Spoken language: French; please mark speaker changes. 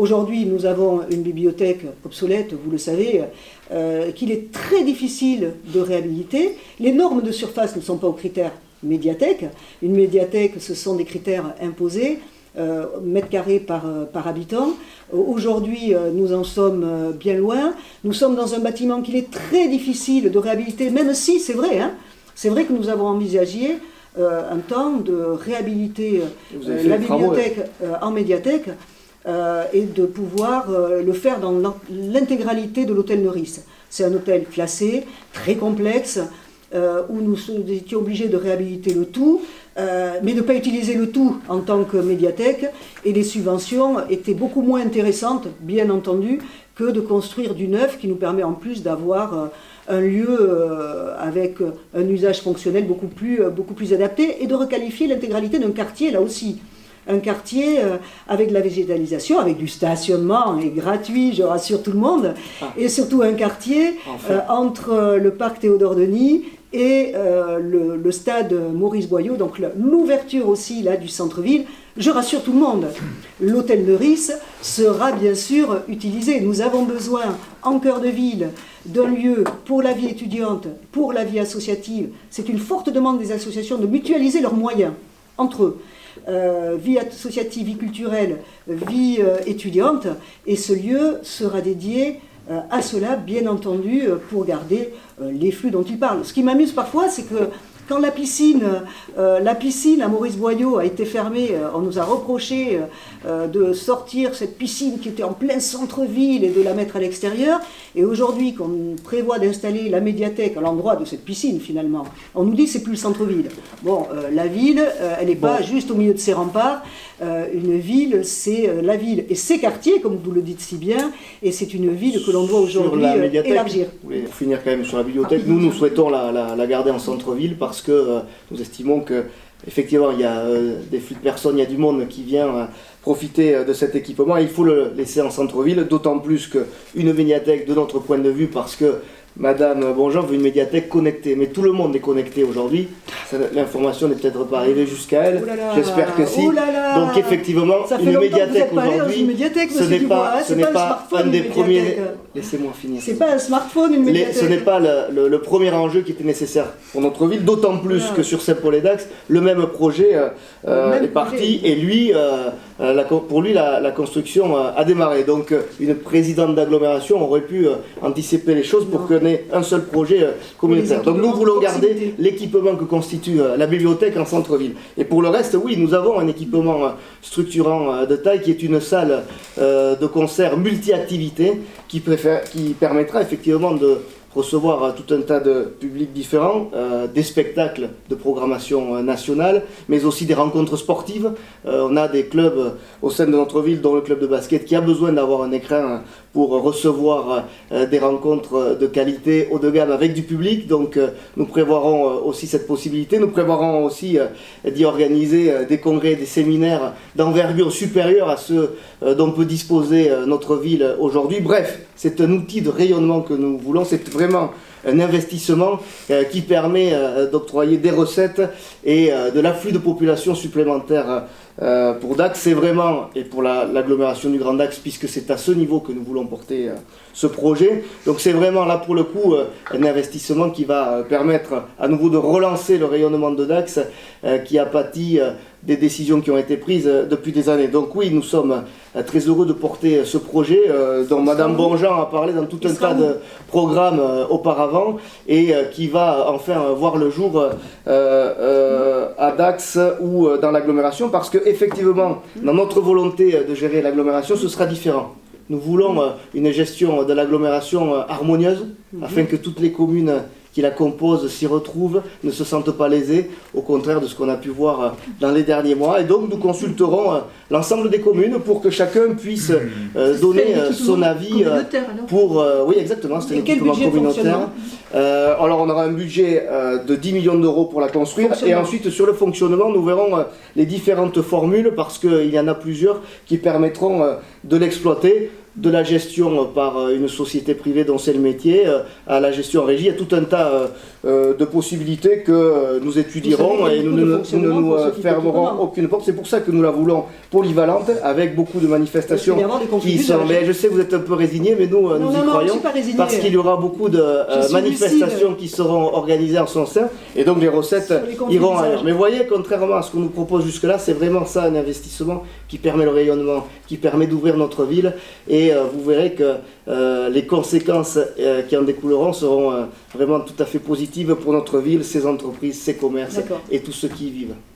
Speaker 1: Aujourd'hui, nous avons une bibliothèque obsolète, vous le savez, qu'il est très difficile de réhabiliter. Les normes de surface ne sont pas aux critères médiathèque. Une médiathèque, ce sont des critères imposés, mètres carrés par habitant. Aujourd'hui, nous en sommes bien loin. Nous sommes dans un bâtiment qu'il est très difficile de réhabiliter, même si, c'est vrai, c'est vrai que nous avons envisagé un temps de réhabiliter la bibliothèque en médiathèque et de pouvoir le faire dans l'intégralité de l'hôtel Meurice. C'est un hôtel classé, très complexe, où nous étions obligés de réhabiliter le tout, mais de ne pas utiliser le tout en tant que médiathèque, et les subventions étaient beaucoup moins intéressantes, bien entendu, que de construire du neuf qui nous permet en plus d'avoir un lieu avec un usage fonctionnel beaucoup plus adapté, et de requalifier l'intégralité d'un quartier là aussi. Un quartier avec de la végétalisation, avec du stationnement et gratuit, je rassure tout le monde, et surtout un quartier entre le parc Théodore-Denis et le stade Maurice Boyau, donc l'ouverture aussi là du centre-ville. Je rassure tout le monde, l'hôtel Meurice sera bien sûr utilisé. Nous avons besoin, en cœur de ville, d'un lieu pour la vie étudiante, pour la vie associative. C'est une forte demande des associations de mutualiser leurs moyens entre eux. Vie associative, vie culturelle, vie étudiante, et ce lieu sera dédié à cela, bien entendu, pour garder les flux dont il parle. Ce qui m'amuse parfois, c'est que quand la piscine à Maurice Boyau a été fermée, on nous a reproché de sortir cette piscine qui était en plein centre-ville et de la mettre à l'extérieur. Et aujourd'hui, qu'on prévoit d'installer la médiathèque à l'endroit de cette piscine, finalement, on nous dit que c'est plus le centre-ville. Bon, la ville, elle n'est pas juste au milieu de ses remparts. Une ville, c'est la ville et ses quartiers, comme vous le dites si bien, et c'est une ville que l'on doit aujourd'hui élargir.
Speaker 2: Pour finir quand même sur la bibliothèque, nous souhaitons la garder en centre-ville parce que nous estimons que effectivement il y a des flux de personnes, il y a du monde qui vient profiter de cet équipement, et il faut le laisser en centre-ville, d'autant plus qu'une médiathèque de notre point de vue, parce que Madame Bonjean veut une médiathèque connectée, mais tout le monde est connecté aujourd'hui. L'information n'est peut-être pas arrivée jusqu'à elle. J'espère que si. Donc effectivement, une médiathèque aujourd'hui, ce n'est pas un des premiers. Laissez-moi finir.
Speaker 1: C'est pas un smartphone, une médiathèque.
Speaker 2: Ce n'est pas le premier enjeu qui était nécessaire pour notre ville, d'autant plus que sur Saint-Paul-et-Dax, le même projet est parti, et lui, pour lui, la construction a démarré. Donc une présidente d'agglomération aurait pu anticiper les choses pour qu'on ait un seul projet communautaire. Donc nous voulons garder l'équipement que constitue la bibliothèque en centre-ville. Et pour le reste, oui, nous avons un équipement structurant de taille qui est une salle de concert multi-activités qui permettra effectivement de recevoir tout un tas de publics différents, des spectacles de programmation nationale, mais aussi des rencontres sportives. On a des clubs au sein de notre ville, dont le club de basket, qui a besoin d'avoir un écran pour recevoir des rencontres de qualité haut de gamme avec du public. Donc nous prévoirons aussi cette possibilité. Nous prévoirons aussi d'y organiser des congrès, des séminaires d'envergure supérieure à ceux dont peut disposer notre ville aujourd'hui. Bref, c'est un outil de rayonnement que nous voulons. C'est vraiment un investissement qui permet d'octroyer des recettes et de l'afflux de population supplémentaire pour Dax. C'est vraiment, et pour l'agglomération du Grand Dax, puisque c'est à ce niveau que nous voulons porter ce projet. Donc c'est vraiment là pour le coup un investissement qui va permettre à nouveau de relancer le rayonnement de Dax qui a pâti des décisions qui ont été prises depuis des années. Donc oui, nous sommes très heureux de porter ce projet dont Madame Bonjean a parlé dans tout un tas de programmes auparavant, et qui va enfin voir le jour à Dax ou dans l'agglomération, parce que effectivement, dans notre volonté de gérer l'agglomération, ce sera différent. Nous voulons une gestion de l'agglomération harmonieuse, afin que toutes les communes qui la composent s'y retrouvent, ne se sentent pas lésées, au contraire de ce qu'on a pu voir dans les derniers mois. Et donc nous consulterons l'ensemble des communes pour que chacun puisse donner son avis pour... oui, exactement, c'est un équipement communautaire. Alors on aura un budget de 10 millions d'euros pour la construire, et ensuite sur le fonctionnement nous verrons les différentes formules, parce qu'il y en a plusieurs qui permettront de l'exploiter, de la gestion par une société privée dont c'est le métier, à la gestion en régie. Il y a tout un tas de possibilités que nous étudierons, et nous ne nous fermerons aucune porte. C'est pour ça que nous la voulons polyvalente, avec beaucoup de manifestations qui sont... Mais je sais que vous êtes un peu résignés, mais nous, nous y croyons, parce qu'il y aura beaucoup de manifestations qui seront organisées en son sein, et donc les recettes iront ailleurs. Mais voyez, contrairement à ce qu'on nous propose jusque-là, c'est vraiment ça un investissement qui permet le rayonnement, qui permet d'ouvrir notre ville, et vous verrez que les conséquences qui en découleront seront vraiment tout à fait positives pour notre ville, ses entreprises, ses commerces et tous ceux qui y vivent.